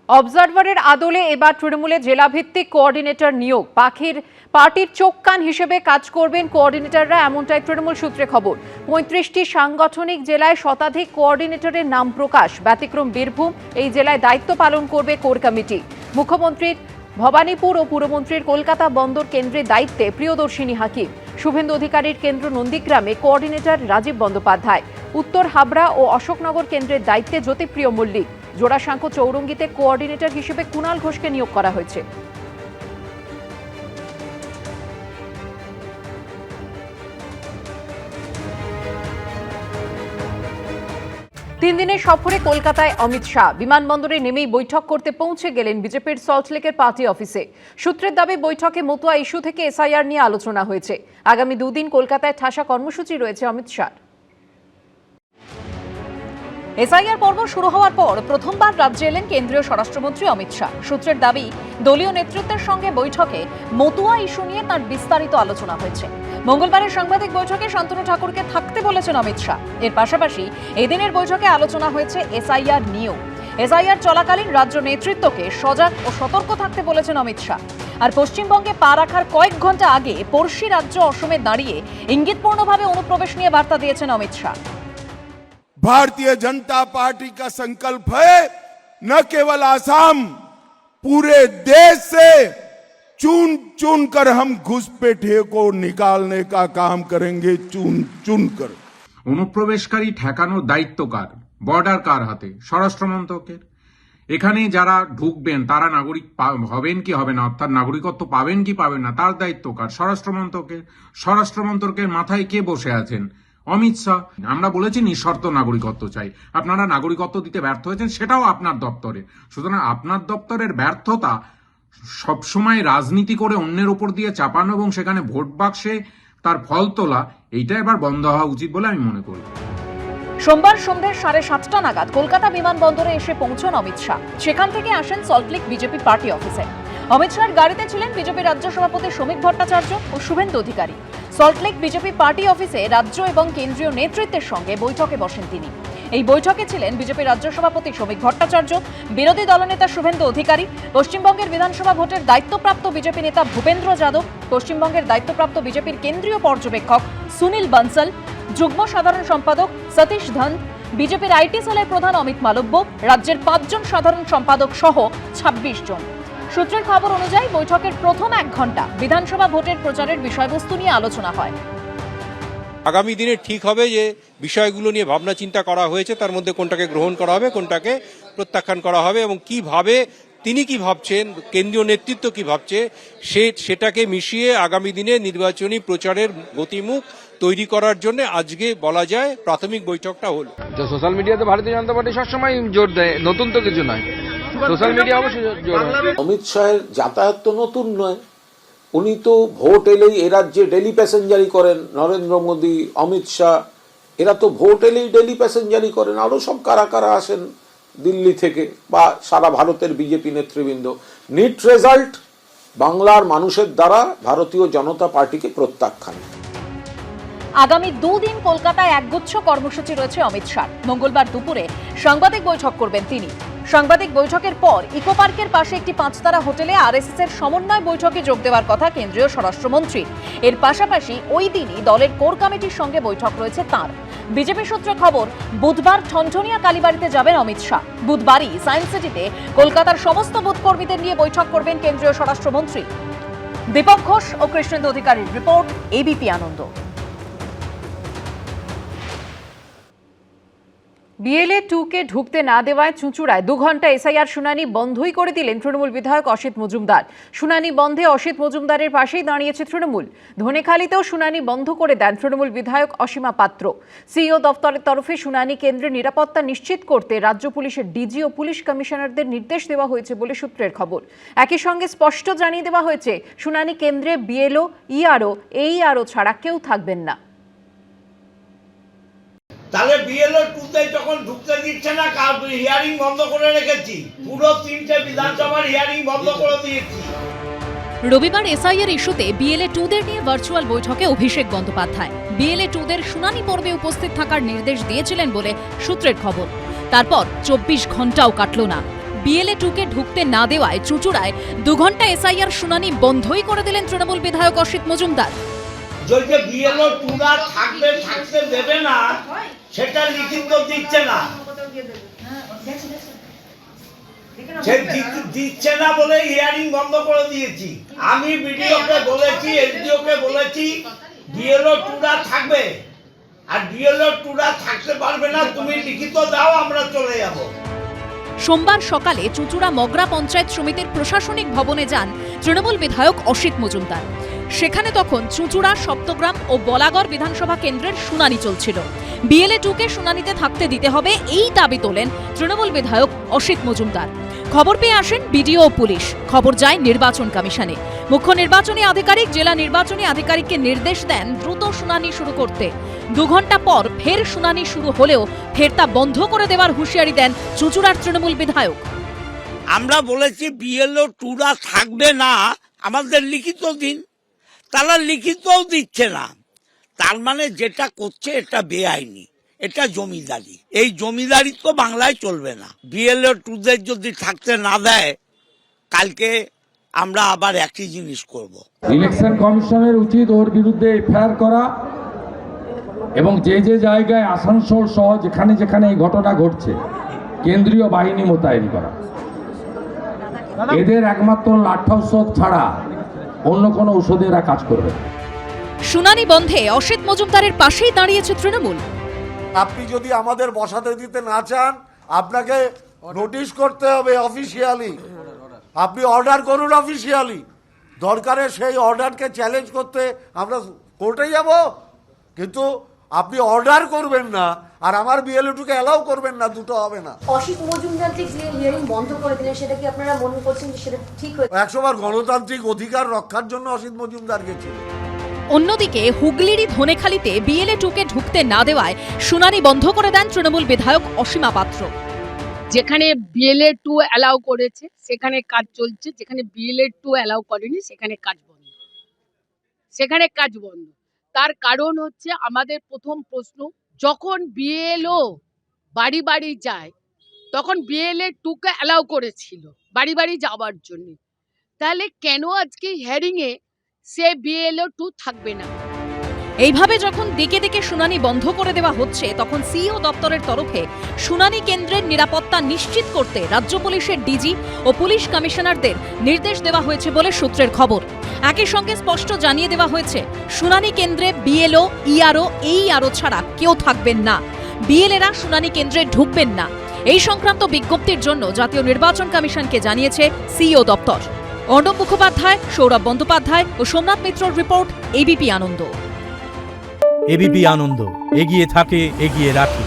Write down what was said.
অবজারভারের আদলে এবার তৃণমূলে জেলাভিত্তিক কোঅর্ডিনেটর নিয়োগ। পার্টির চোখ কান হিসেবে কাজ করবেন কোঅর্ডিনেটররা, এমনটাই তৃণমূল সূত্রে খবর। ৩৫টি সাংগঠনিক জেলায় শতাধিক কোঅর্ডিনেটরের নাম প্রকাশ। ব্যতিক্রম বীরভূম, এই জেলায় দায়িত্ব পালন করবে কোর কমিটি। মুখ্যমন্ত্রীর ভবানীপুর ও পুরমন্ত্রীর কলকাতা বন্দর কেন্দ্রের দায়িত্বে প্রিয়দর্শিনী হাকিম। শুভেন্দু অধিকারীর কেন্দ্র নন্দীগ্রামে কোঅর্ডিনেটর রাজীব বন্দ্যোপাধ্যায়। উত্তর হাবড়া ও অশোকনগর কেন্দ্রের দায়িত্বে জ্যোতিপ্রিয় মল্লিক। জোড়াসাঁকো চৌরঙ্গিতে কোঅর্ডিনেটর হিসেবে কুণাল ঘোষকে নিয়োগ করা হয়েছে। তিন দিনের সফরে কলকাতায় অমিত শাহ। বিমানবন্দরে নেমেই বৈঠক করতে পৌঁছে গেলেন বিজেপির সল্টলেকের পার্টি অফিসে। সূত্রের দাবি, বৈঠকে মতুয়া ইস্যু থেকে এসআইআর নিয়ে আলোচনা হয়েছে। আগামী দুদিন কলকাতায় ঠাসা কর্মসূচি রয়েছে অমিত শাহ। এসআইআর পর্ব শুরু হওয়ার পর প্রথমবার রাজ্যে এলেন কেন্দ্রীয় স্বরাষ্ট্রমন্ত্রী অমিত শাহ। সূত্রের দাবি, দলীয় নেতৃত্বের সঙ্গে বৈঠকে মতুয়া ইস্যু নিয়ে তার বিস্তারিত আলোচনা হয়েছে। মঙ্গলবারের সাংবাদিক বৈঠকে শান্তনু ঠাকুরকে থাকতে বলেছেন অমিত শাহ। এর পাশাপাশি এদিনের বৈঠকে আলোচনা হয়েছে এসআইআর নিয়েও। এসআইআর চলাকালীন রাজ্য নেতৃত্বকে সজাগ ও সতর্ক থাকতে বলেছেন অমিত শাহ। আর পশ্চিমবঙ্গে পা রাখার কয়েক ঘন্টা আগে পড়শি রাজ্য অসমে দাঁড়িয়ে ইঙ্গিতপূর্ণভাবে অনুপ্রবেশ নিয়ে বার্তা দিয়েছেন অমিত শাহ। भारतीय जनता पार्टी का संकल्प है न केवल आसाम, पूरे देश से चुन चुन कर हम घुसपैठिए को निकालने का काम करेंगे, चुन चुन कर। অনুপ্রবেশকারী ঠেকানোর দায়িত্ব কার? বর্ডার কার হাতে? স্বরাষ্ট্র মন্ত্রকের। এখানে যারা ঢুকবেন তারা নাগরিক হবেন কি হবে না, অর্থাৎ নাগরিকত্ব পাবেন কি পাবেন না, তার দায়িত্ব কার? স্বরাষ্ট্র মন্ত্রকের। স্বরাষ্ট্র মন্ত্রকের মাথায় কে বসে আছেন? অমিত শাহ। আমরা বলেছি নিঃশর্ত নাগরিকত্ব চাই, আপনারা নাগরিকত্ব দিতে ব্যর্থ হয়েছেন, সেটাও আপনার দপ্তরে। সুতরাং আপনার দপ্তরের ব্যর্থতা সবসময় রাজনীতি করে অন্যের উপর দিয়ে চাপানো এবং সেখানে ভোট বাক্সে তার ফল তোলা, এইটা এবার বন্ধ হওয়া উচিত বলে আমি মনে করি। সোমবার সন্ধ্যে 7:30 নাগাদ কলকাতা বিমানবন্দরে এসে পৌঁছন অমিত শাহ। সেখান থেকে আসেন সল্টলেক বিজেপি পার্টি অফিসে। অমিত শাহের গাড়িতে ছিলেন বিজেপি রাজ্য সভাপতি শ্রমিক ভট্টাচার্য ও শুভেন্দু অধিকারী। সল্টলেক বিজেপি পার্টি অফিসে রাজ্য এবং কেন্দ্রীয় নেতৃত্বের সঙ্গে বৈঠকে বসেন তিনি। এই বৈঠকে ছিলেন বিজেপি রাজ্য সভাপতি শ্রমিক ভট্টাচার্য, বিরোধী দলনেতা শুভেন্দু অধিকারী, পশ্চিমবঙ্গের বিধানসভা ভোটের দায়িত্বপ্রাপ্ত বিজেপি নেতা ভূপেন্দ্র যাদব, পশ্চিমবঙ্গের দায়িত্বপ্রাপ্ত বিজেপির কেন্দ্রীয় পর্যবেক্ষক সুনীল বানসাল, যুগ্ম সাধারণ সম্পাদক সতীশ ধন, বিজেপির আইটি সেলের প্রধান অমিত মালব্য, রাজ্যের 5 জন সাধারণ সম্পাদক সহ 26 জন। সূত্রের খবর অনুযায়ী বৈঠকের প্রথম 1 ঘন্টা বিধানসভা ভোটের প্রচারের বিষয়বস্তু নিয়ে আলোচনা হয়। আগামী দিনে ঠিক হবে যে বিষয়গুলো নিয়ে ভাবনা চিন্তা করা হয়েছে, তার মধ্যে কোনটাকে গ্রহণ করা হবে, কোনটাকে প্রত্যাখ্যান করা হবে এবং কিভাবে তিনি কি ভাবছেন, কেন্দ্রীয় নেতৃত্ব কি ভাবছে, সেটাকে মিশিয়ে আগামী দিনে নির্বাচনী প্রচারের গতিমুখ তৈরি করার জন্য আজকে বলা যায় প্রাথমিক বৈঠকটা হল। সোশ্যাল মিডিয়াতে ভারতীয় জনতা পার্টি সবসময় জোর দেয়, নতুন তো কিছু নয়, সোশ্যাল মিডিয়া অবশ্যই জোর দেয়। অমিত শাহের যাতায়াত তো নতুন নয়, উনি তো ভোট এলেই এ রাজ্যে ডেলি প্যাসেঞ্জারি করেন। নরেন্দ্র মোদী, অমিত শাহ, এরা তো ভোট এলেই ডেলি প্যাসেঞ্জারি করেন। আরো সব কারা কারা আসেন দিল্লি থেকে বা সারা ভারতের বিজেপি নেতৃবৃন্দ। নিট রেজাল্ট বাংলার মানুষের দ্বারা ভারতীয় জনতা পার্টিকে প্রত্যাখ্যান। আগামী 2 দিন কলকাতায় একগুচ্ছ কর্মসূচি রয়েছে অমিত শাহ। মঙ্গলবার দুপুরে সাংবাদিক বৈঠক করবেন তিনি। সাংবাদিক বৈঠকের পর ইকো পার্কের পাশে একটি 5-তারা হোটেলে আরএসএস এর সমন্বয় বৈঠকে যোগ দেওয়ার কথা কেন্দ্রীয় স্বরাষ্ট্রমন্ত্রী। এর পাশাপাশি ওই দিনই দলের কোর কমিটির সঙ্গে বৈঠক রয়েছে তাঁর। বিজেপি সূত্রে খবর, বুধবার ঠনঠনিয়া কালীবাড়িতে যাবেন অমিত শাহ। বুধবারই সায়েন্স সিটিতে কলকাতার সমস্ত বুথ কর্মীদের নিয়ে বৈঠক করবেন কেন্দ্রীয় স্বরাষ্ট্রমন্ত্রী। দীপক ঘোষ ও কৃষ্ণেন্দু অধিকারীর রিপোর্ট, এবিপি আনন্দ। বিএলএ 2কে ঢুকতে না দেওয়ায় চুঁচুড়ায় 2 ঘন্টা এসআইআর শুনানি বন্ধই করে দিলেন তৃণমূল বিধায়ক অসিত মজুমদার। শুনানি বন্ধে অসিত মজুমদারের পাশেই দাঁড়িয়েছে তৃণমূল। ধনেখালিতেও শুনানি বন্ধ করে দেন তৃণমূল বিধায়ক অসীমা পাত্র। সিইও দফতরের তরফে শুনানি কেন্দ্রে নিরাপত্তা নিশ্চিত করতে রাজ্য পুলিশের ডিজি ও পুলিশ কমিশনারদের নির্দেশ দেওয়া হয়েছে বলে সূত্রের খবর। একই সঙ্গে স্পষ্ট জানিয়ে দেওয়া হয়েছে, শুনানি কেন্দ্রে বিএলও, ইআরও, এইআরও ছাড়া কেউ থাকবেন না। তাহলে বিএলও 2তে যখন ঢুকতে দিচ্ছে না, হিয়ারিং বন্ধ করে রেখেছি, পুরো 3টে বিধানসভার হিয়ারিং বন্ধ করে দিয়েছি। রবিবার এসআইআর ইস্যুতে বিএলএ 2দের নিয়ে ভার্চুয়াল বৈঠকে অভিষেক বন্দ্যোপাধ্যায় বিএলএ 2দের শুনানি পর্বে উপস্থিত থাকার নির্দেশ দিয়েছিলেন বলে সূত্রের খবর। তারপর 24 ঘন্টাও কাটল না, বিএলএ 2-কে ঢুকতে না দেওয়ায় চুঁচুড়ায় 2 ঘন্টা এসআইআর শুনানি বন্ধই করে দিলেন তৃণমূল বিধায়ক অসিত মজুমদার। যে বিএলও টুরা থাকতে দেবে না, সেটা লিখিত দিচ্ছে না। সে দিচ্ছে না বলে হিয়ারিং বন্ধ করে দিয়েছি। আমি বিডিওকে বলেছি, এসডিওকে বলেছি, বিএলও টুরা থাকবে, আর বিএলও টুরা থাকতে পারবে না, তুমি লিখিত দাও, আমরা চলে যাব। সোমবার সকালে চুঁচুড়া মগরা পঞ্চায়েত সমিতির প্রশাসনিক ভবনে যান তৃণমূল বিধায়ক অসিত মজুমদার। সেখানে তখন চুঁচুড়া, সপ্তগ্রাম ও বলাগড় বিধানসভা কেন্দ্রের শুনানি চলছিল। বিএলএ 2-কে শুনানিতে থাকতে দিতে হবে, এই দাবি তোলেন তৃণমূল বিধায়ক অসিত মজুমদার। খবর পেয়ে আসেন বিডিও ও পুলিশ, খবর যায় নির্বাচন কমিশনে। মুখ্য নির্বাচনী আধিকারিক জেলা নির্বাচনী আধিকারিককে নির্দেশ দেন দ্রুত শুনানি শুরু করতে। 2 ঘন্টা পর ফের শুনানি শুরু হলেও ফের তা বন্ধ করে দেওয়ার হুঁশিয়ারি দেন চুঁচুড়ার তৃণমূল বিধায়ক। আমরা বলেছি বিএলও টুরা থাকবে না, আমাদের লিখিত দিন। তারা লিখিতও দিচ্ছে না। তার মানে যেটা করছে এটা বেআইনি, এটা জমিদারি। এই জমিদারি তো বাংলায় চলবে না। বিএলও টুদের যদি থাকতে না দেয়, কালকে আমরা আবার একই জিনিস করব। ইলেকশন কমিশনের উচিত ওর বিরুদ্ধে এফআইআর করা এবং যে যে জায়গায় আসানসোল সহ যেখানে যেখানে এই ঘটনা ঘটছে কেন্দ্রীয় বাহিনী মোতায়েন করা। এদের একমাত্র লাঠা ঔষধ ছাড়া অন্য কোনো ঔষধে এরা কাজ করবে। শুনানি বন্ধে অসিত মজুমদারের পাশেই দাঁড়িয়েছে তৃণমূল। আপনি যদি আমাদের বসাতে দিতে না চান, আপনাকে নোটিশ করতে হবে অফিসিয়ালি। আপনি অর্ডার করুন অফিসিয়ালি। দরকারে সেই অর্ডারকে চ্যালেঞ্জ করতে আমরা কোর্টে যাব, কিন্তু আপনি অর্ডার করবেন না আর আমার বিএলও 2-কে অ্যালাউ করবেন না, দুটো হবে না। অসিত মজুমদার যে হিয়ারিং বন্ধ করে দিলেন, সেটা কি আপনারা মনে করছেন যে সেটা ঠিক হয়েছে? 100 বার গণতান্ত্রিক অধিকার রক্ষার জন্য অসিত মজুমদার গেছিল। অন্যদিকে হুগলিরই ধনেখালিতে বিএলএ 2-কে ঢুকতে না দেওয়ায় শুনানি বন্ধ করে দেন তৃণমূল বিধায়ক অসীমা পাত্র। যেখানে বিএলএ 2 অ্যালাউ করেছে সেখানে কাজ চলছে, যেখানে বিএলএ 2 অ্যালাউ করেনি সেখানে কাজ বন্ধ। সেখানে কাজ বন্ধ। তার কারণ হচ্ছে, আমাদের প্রথম প্রশ্ন, যখন বিএলও বাড়ি বাড়ি যায় তখন বিএলএ 2-কে অ্যালাউ করেছিল বাড়ি বাড়ি যাওয়ার জন্য, তাহলে কেন আজকে হিয়ারিংয়ে সে বিএলও 2 থাকবে না? এইভাবে যখন দিকে দিকে শুনানি বন্ধ করে দেওয়া হচ্ছে, তখন সিইও দপ্তরের তরফে শুনানি কেন্দ্রের নিরাপত্তা নিশ্চিত করতে রাজ্য পুলিশের ডিজি ও পুলিশ কমিশনারদের নির্দেশ দেওয়া হয়েছে বলে সূত্রের খবর। একই সঙ্গে স্পষ্ট জানিয়ে দেওয়া হয়েছে, শুনানি কেন্দ্রে বিএলও, ইআরও, এইআরও ছাড়া কেউ থাকবেন না। বিএলএরা শুনানি কেন্দ্রে ঢুকবেন না। এই সংক্রান্ত বিজ্ঞপ্তির জন্য জাতীয় নির্বাচন কমিশনকে জানিয়েছে সিইও দপ্তর। অর্ণব মুখোপাধ্যায়, সৌরভ বন্দ্যোপাধ্যায় ও সোমনাথ মিত্রর রিপোর্ট, এবিপি আনন্দ। এবিপি আনন্দ, এগিয়ে থাকে, এগিয়ে রাখে।